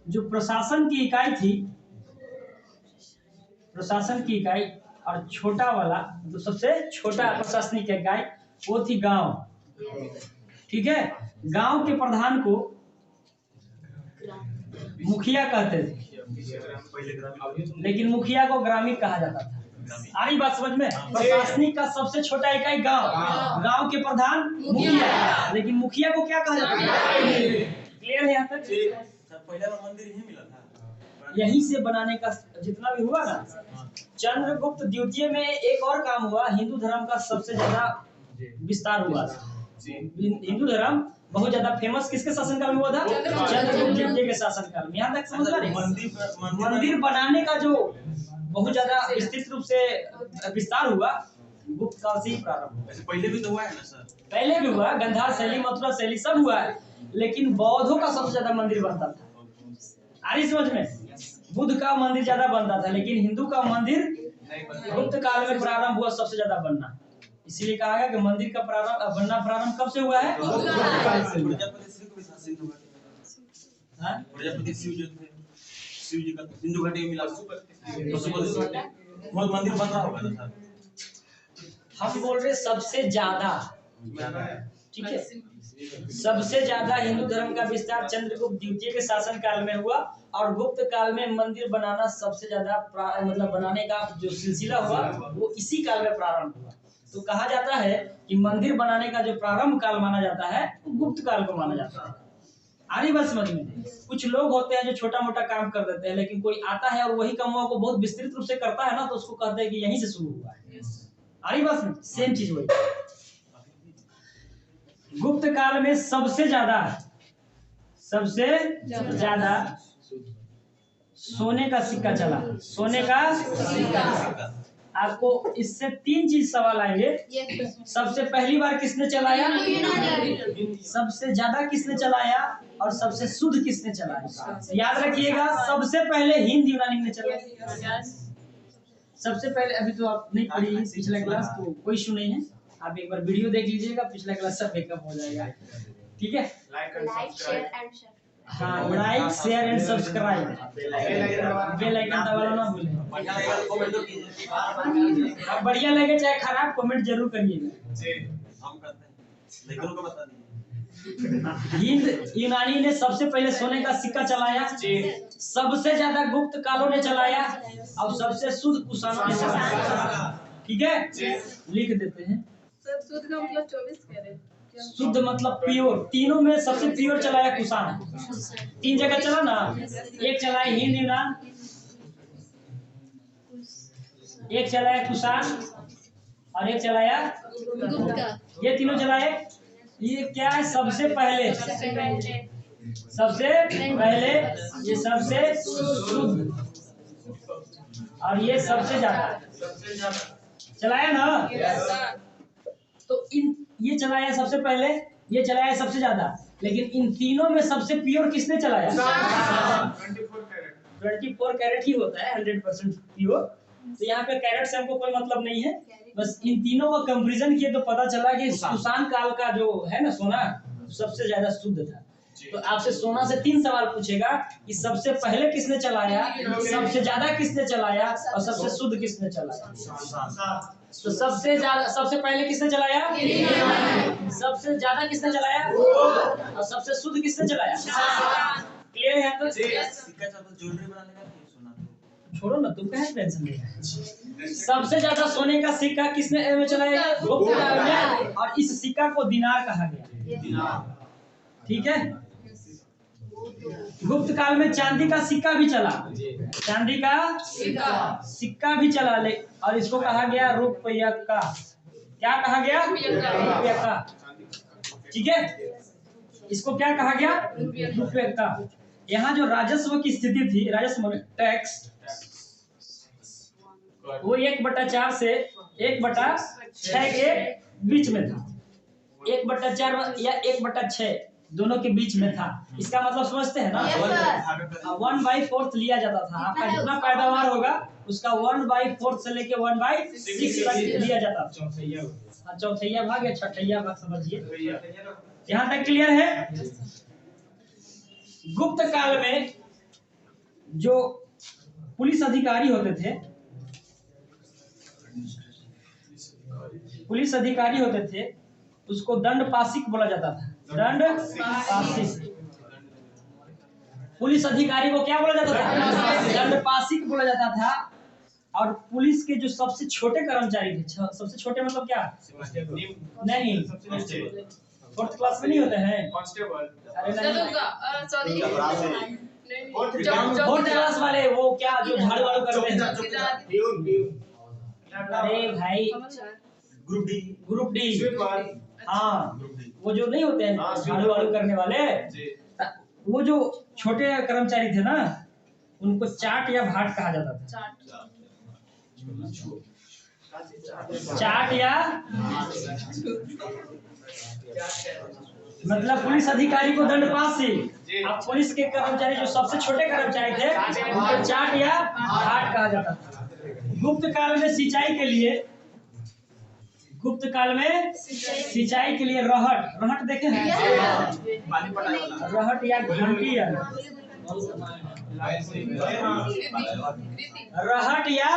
जो प्रशासन की इकाई थी, प्रशासन की इकाई, और छोटा वाला जो सबसे छोटा प्रशासनिक इकाई वो थी गांव। ठीक है, गांव के प्रधान को मुखिया कहते थे, लेकिन मुखिया को ग्रामीण कहा जाता था। आ रही बात समझ में? प्रशासनिक का सबसे छोटा इकाई गांव, गांव के प्रधान मुखिया, लेकिन मुखिया को क्या कहा जाता था? क्लियर है यहाँ तक? पहले मंदिर ही मिला था, यहीं से बनाने का जितना भी हुआ ना। चंद्रगुप्त द्वितीय में एक और काम हुआ, हिंदू धर्म का सबसे ज्यादा विस्तार हुआ था। हिंदू धर्म बहुत ज्यादा फेमस किसके शासनकाल में हुआ था? चंद्रगुप्त द्वितीय के शासनकाल में। यहाँ तक समझ रहे? मंदिर बनाने का जो बहुत ज्यादा विस्तृत रूप से विस्तार हुआ, गुप्त काल से ही प्रारंभ हुआ। पहले भी तो हुआ है ना सर? पहले भी हुआ, गांधार शैली, मथुरा शैली सब हुआ है, लेकिन बौद्धों का सबसे ज्यादा मंदिर बनता था। आ रही समझ में? बुद्ध का मंदिर ज्यादा बनता था, लेकिन हिंदू का मंदिर गुप्त काल में प्रारंभ हुआ सबसे ज्यादा बनना। इसीलिए कहा गया कि मंदिर का बनना प्रारंभ कब से हुआ है? प्रजापति शिव जी का सिंधु घाटी मिला, बहुत मंदिर बन रहा होगा ना सर? हम बोल रहे सबसे ज्यादा, ठीक है, सबसे ज्यादा हिंदू धर्म का विस्तार चंद्रगुप्त द्वितीय के शासन काल में हुआ, और गुप्त काल में मंदिर बनाना सबसे ज्यादा मतलब बनाने का जो सिलसिला हुआ वो इसी काल में प्रारंभ हुआ। तो कहा जाता है कि मंदिर बनाने का जो प्रारंभ काल माना जाता है वो गुप्त काल को माना जाता है। आ रही बात समझ में? कुछ लोग होते हैं जो छोटा मोटा काम कर देते हैं, लेकिन कोई आता है और वही कामों को बहुत विस्तृत रूप से करता है ना, तो उसको कहते हैं कि यहीं से शुरू हुआ है। आ रही बात समझ? सेम चीज वही। गुप्त काल में सबसे ज्यादा सोने का सिक्का चला। सोने का सिक्का। आपको इससे तीन चीज सवाल आएंगे। सबसे पहली बार किसने चलाया, सबसे ज्यादा किसने चलाया, और सबसे शुद्ध किसने चलाया? याद रखिएगा, सबसे पहले हिंद यूनानी ने चलाया। सबसे पहले, अभी तो आप नहीं पढ़ी पिछला क्लास, तो कोई इशू नहीं है, आप एक बार वीडियो देख लीजिएगा, पिछला क्लास सब बैकअप हो जाएगा। ठीक है, हाँ, like share and subscribe, bell icon दबाना ना भूलें। बढ़िया लगे चाहे खराब, कमेंट जरूर करिएगा। हम करते हैं, लेकिन उनको बता दीजिए। हिंद यूनानी ने सबसे पहले सोने का सिक्का चलाया, सबसे ज्यादा गुप्त कालों ने चलाया, और सबसे शुद्ध कुषाणों ने चलाया। ठीक है, लिख देते हैं। शुद्ध का मतलब 24 कैरेट। शुद्ध मतलब प्योर। तीनों में सबसे प्योर चलाया कुषाण। तीन जगह चला ना, एक चलाया हिंद यूनान, एक चलाया कुषाण, और एक चलाया गुप्त। ये तीनों चलाए। ये क्या है? सबसे पहले, ये सबसे शुद्ध, और ये सबसे ज्यादा चलाया ना। तो ये चलाया सबसे पहले, ये चलाया सबसे ज्यादा, लेकिन इन तीनों में सबसे प्योर किसने चलाया? 24 कैरेट ही होता है 100% प्योर। तो यहाँ पे कैरेट से हमको कोई मतलब नहीं है, बस इन तीनों का कंपैरिजन किए तो पता चला कि कुषाण काल का जो है ना सोना सबसे ज्यादा शुद्ध था। तो आपसे सोना से 3 सवाल पूछेगा कि सबसे पहले किसने चलाया, सबसे ज्यादा किसने चलाया, और सबसे शुद्ध किसने चलाया। तो सबसे पहले किसने चलाया, सबसे ज्यादा किसने चलाया, और सबसे शुद्ध किसने चलाया। क्लियर है? तो ज्वेलरी बनाने का सोना छोड़ो ना, तुम क्या टेंशन ले रहे हो। सबसे ज्यादा सोने का सिक्का किसने चलाया? गुप्त काल में, और इस सिक्का को दिनार कहा गया। ठीक है, गुप्त काल में चांदी का सिक्का भी चला, चांदी का सिक्का भी चला, ले, और इसको कहा गया रुपया का। क्या कहा गया? रुपया का। ठीक है, इसको क्या कहा गया? रुपया का। यहाँ जो राजस्व की स्थिति थी, राजस्व टैक्स, वो 1/4 से 1/6 के बीच में था। 1/4 या 1/6 दोनों के बीच में था। इसका मतलब समझते हैं ना? 1/4 लिया जाता था। आपका जितना पैदावार होगा उसका 1/4 से लेके 1/6 तक लिया जाता था। चौथैया भाग या छठैया भाग समझिए। यहाँ तक क्लियर है? गुप्त काल में जो पुलिस अधिकारी होते थे, पुलिस अधिकारी होते थे, उसको दंड पासिक बोला जाता था। दंड पासिक। पुलिस अधिकारी को क्या बोला जाता था? दंड पासिक बोला जाता था। और पुलिस के जो सबसे छोटे कर्मचारी थे, सबसे छोटे मतलब क्या? नहीं, फोर्थ क्लास में नहीं होते हैं? अरे नहीं, फोर्थ क्लास वाले वो क्या जो झाड़ू वाड़ू करते हैं? अरे भाई, ग्रुप डी, हाँ, वो जो नहीं होते हैं झाड़ू वाड़ू करने वाले, वो जो छोटे कर्मचारी थे ना, उनको चाट या भाट कहा जाता था। चाट या मतलब पुलिस अधिकारी को दंड पास से, अब पुलिस के कर्मचारी जो सबसे छोटे कर्मचारी थे, उनको चाट या भाट कहा जाता था। गुप्त काल में सिंचाई के लिए, गुप्त काल में सिंचाई के लिए रहट देखे हैं? रहट या घंटी, रहट या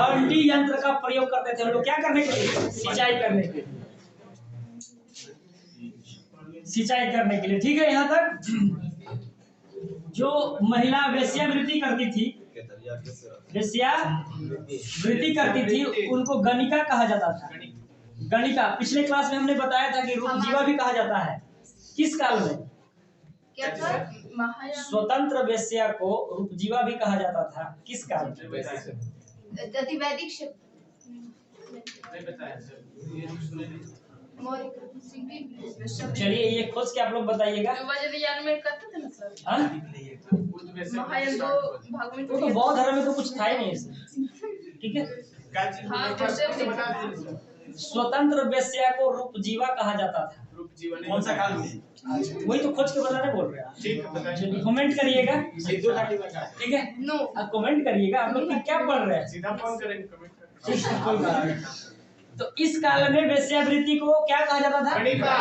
घंटी यंत्र का प्रयोग करते थे लोग। क्या करने के लिए? सिंचाई करने के लिए, सिंचाई करने के लिए। ठीक है, यहाँ तक। जो महिला वेश्यावृत्ति करती थी, वेश्यावृत्ति करती थी, उनको गणिका कहा जाता था। गणिका, पिछले क्लास में हमने बताया था कि रूपजीवा भी कहा जाता है। किस काल में? क्या था? स्वतंत्र वेश्या को रूपजीवा भी कहा जाता था। किस काल में? वैदिक चलिए, ये खोज के आप लोग बताइएगा। वज्रयान में करते थे ना सर। महायान दो भागों में तो बौद्ध धर्म में तो कुछ था ही नहीं इसमें। ठीक है, स्वतंत्र वेश्या को रूपजीवा कहा जाता था। कौन सा काल में? वही तो खोज के बताने बोल रहे हैं। चलिए, कमेंट करिएगा। ठीक है, आप कमेंट करिएगा। आप लोग क्या पढ़ रहे हैं? सीधा फोन करेंगे। तो इस काल में वेश्यावृत्ति को क्या कहा जाता था? गणिका।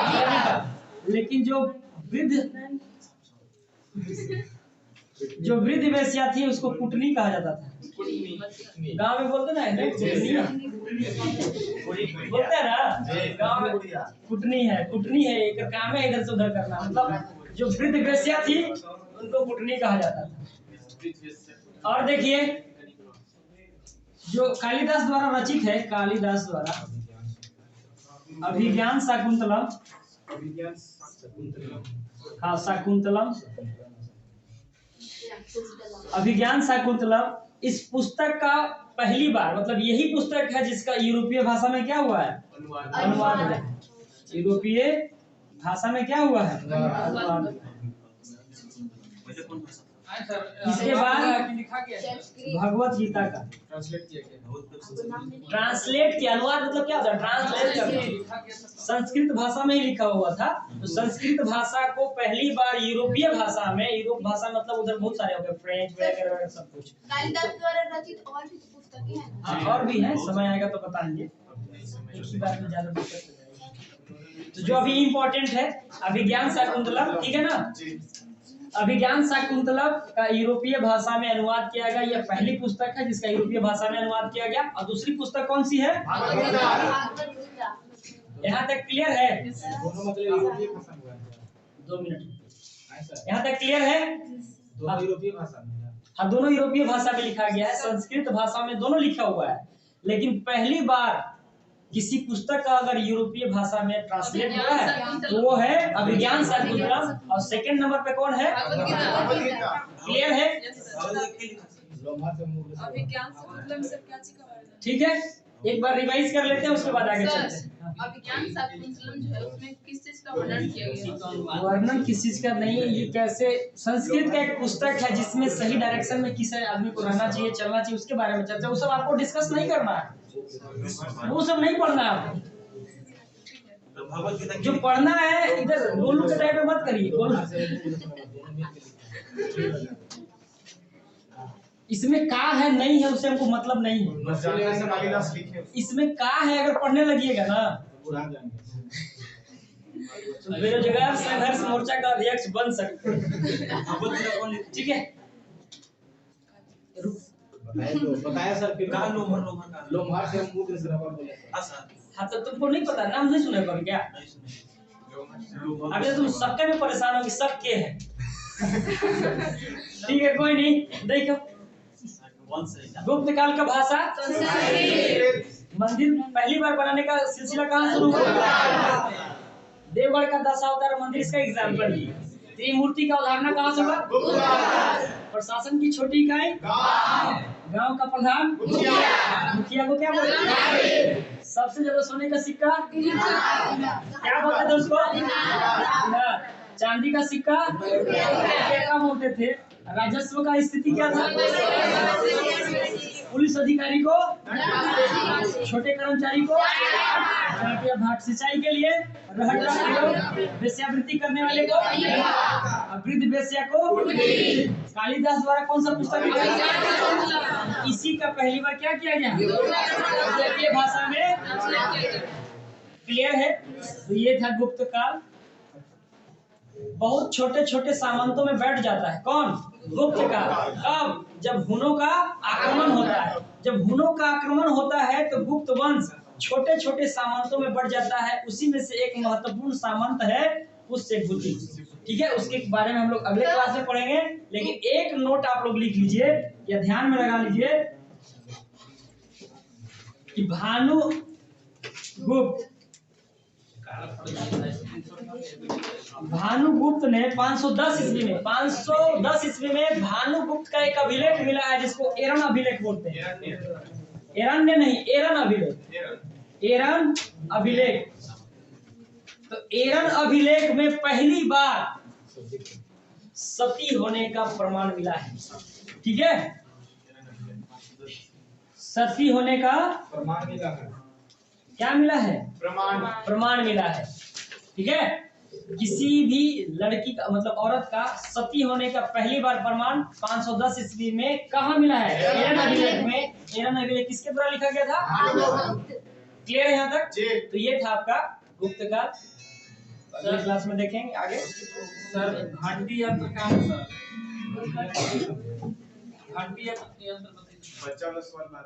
लेकिन जो वृद्ध वेश्या थी उसको कुटनी कहा जाता था। गांव में बोलते ना, बोलते हैं ना गांव में, कुटनी है, कुटनी है, एक काम है इधर से उधर करना। मतलब जो वृद्ध वेश्या थी उनको कुटनी कहा जाता था। और देखिए, जो कालिदास द्वारा रचित है, कालिदास द्वारा अभिज्ञान शाकुंतलम, हाँ शाकुंतलम, अभिज्ञान शाकुंतलम, इस पुस्तक का पहली बार, मतलब यही पुस्तक है जिसका यूरोपीय भाषा में क्या हुआ है? अनुवाद है। यूरोपीय भाषा में क्या हुआ है? अनुवाद। इसके बाद भगवत गीता का ट्रांसलेट किया। अनुवाद मतलब क्या होता है? ट्रांसलेट करना। संस्कृत भाषा में ही लिखा हुआ था। तो संस्कृत भाषा को पहली बार यूरोपीय भाषा में, यूरोप भाषा मतलब उधर बहुत सारे हो गए, फ्रेंच वगैरह सब कुछ। कालिदास द्वारा रचित और भी पुस्तकें हैं। और भी है, समय आएगा तो बताएंगे। इसी बात में ज्यादा दिक्कत हो जाएगी। तो जो अभी इम्पोर्टेंट है, अभिज्ञान शाकुंतलम, ठीक है ना? अभिज्ञान शाकुंतलम का यूरोपीय भाषा में अनुवाद किया गया। यह पहली पुस्तक है जिसका यूरोपीय भाषा में अनुवाद किया गया। और दूसरी पुस्तक कौन सी है? यहाँ तक क्लियर है? 2 मिनट, यहाँ तक क्लियर है? हाँ, दोनों यूरोपीय भाषा में लिखा गया है। संस्कृत भाषा में दोनों लिखा हुआ है। लेकिन पहली बार किसी पुस्तक का अगर यूरोपीय भाषा में ट्रांसलेट हुआ है तो वो है अभिज्ञान शाकुंतलम। और सेकंड नंबर पे कौन है? क्लियर है? ठीक है, एक बार रिवाइज कर लेते हैं, उसके बाद आगे चलते हैं। अभिज्ञान शाकुंतलम जो है उसमें किस चीज का वर्णन किया गया? वर्णन किस चीज का नहीं, ये कैसे संस्कृत का एक पुस्तक है जिसमें सही डायरेक्शन में किस आदमी को रहना चाहिए, चलना चाहिए, उसके बारे में चर्चा। वो सब आपको डिस्कस नहीं करना है, वो सब नहीं पढ़ना है आपको। जो पढ़ना है इधर गोलू के टाइप में मत करिए। गोलू इसमें का है नहीं है उससे हमको मतलब नहीं है। इसमें का है अगर पढ़ने लगिएगा ना तो बेरोजगार संघर्ष मोर्चा का अध्यक्ष बन सकते हैं। ठीक है, बताया सर फिर कहाँ लोमहर कहाँ? लोमहर से हम मूत्र से रबर बोले हाँ सर, हाँ तो तुमको नहीं पता, नाम नहीं सुने कभी क्या? नहीं सुने। अभी तो तुम सबके में परेशान हो कि सब के है। ठीक है, कोई नहीं। देखो, वन से गुप्त काल का भाषा मंदिर पहली बार बनाने का सिलसिला कहाँ शुरू हुआ? देवगढ़ का दशावतार मंदिर इसका एग्जाम्पल है। त्रिमूर्ति का उदाहरण कहाँ से हुआ? प्रशासन की छोटी इकाई गांव का प्रधान मुखिया को क्या बोलते हैं? सबसे ज्यादा सोने का सिक्का क्या बोलते थे उसको? चांदी का सिक्का क्या बोलते थे? राजस्व का स्थिति क्या था? पुलिस अधिकारी को, छोटे कर्मचारी को भाट सिंचाई के लिए, वेश्यावृत्ति करने वाले को, वृद्ध वेश्या को। कालिदास द्वारा कौन सा पुस्तक लिखा? इसी का पहली बार क्या किया गया? भारतीय भाषा में। क्लियर है? तो ये था गुप्त काल। बहुत छोटे छोटे सामंतों में बैठ जाता है कौन? गुप्त काल। अब जब हुनों का आक्रमण होता है, जब हुनों का आक्रमण होता है तो गुप्त वंश छोटे छोटे सामंतों में बढ़ जाता है। उसी में से एक महत्वपूर्ण सामंत है पुष्यभूति। ठीक है, उसके बारे में हम लोग अगले क्लास में पढ़ेंगे। लेकिन एक नोट आप लोग लिख लीजिए या ध्यान में लगा लीजिए कि भानुगुप्त ने 510 ईस्वी में भानुगुप्त का एक अभिलेख मिला है जिसको एरन अभिलेख बोलते हैं। एरन ने नहीं, एरन अभिलेख। एरन अभिलेख। तो एरन अभिलेख में पहली बार सती होने का प्रमाण मिला है। ठीक है, सती होने का प्रमाण मिला है। क्या मिला है? प्रमाण मिला है। ठीक है, किसी भी लड़की का मतलब औरत का सती होने का पहली बार प्रमाण 510 ईस्वी में कहाँ मिला है? एरन अभिलेख में। एरन अभिलेख किसके द्वारा लिखा गया था? क्लियर है यहाँ तक? तो ये था आपका गुप्त काल। अगले क्लास में देखेंगे आगे। सर घंटी यंत्र क्या है सर? घंटी यंत्र बताइए। बच्चा वाला सवाल बात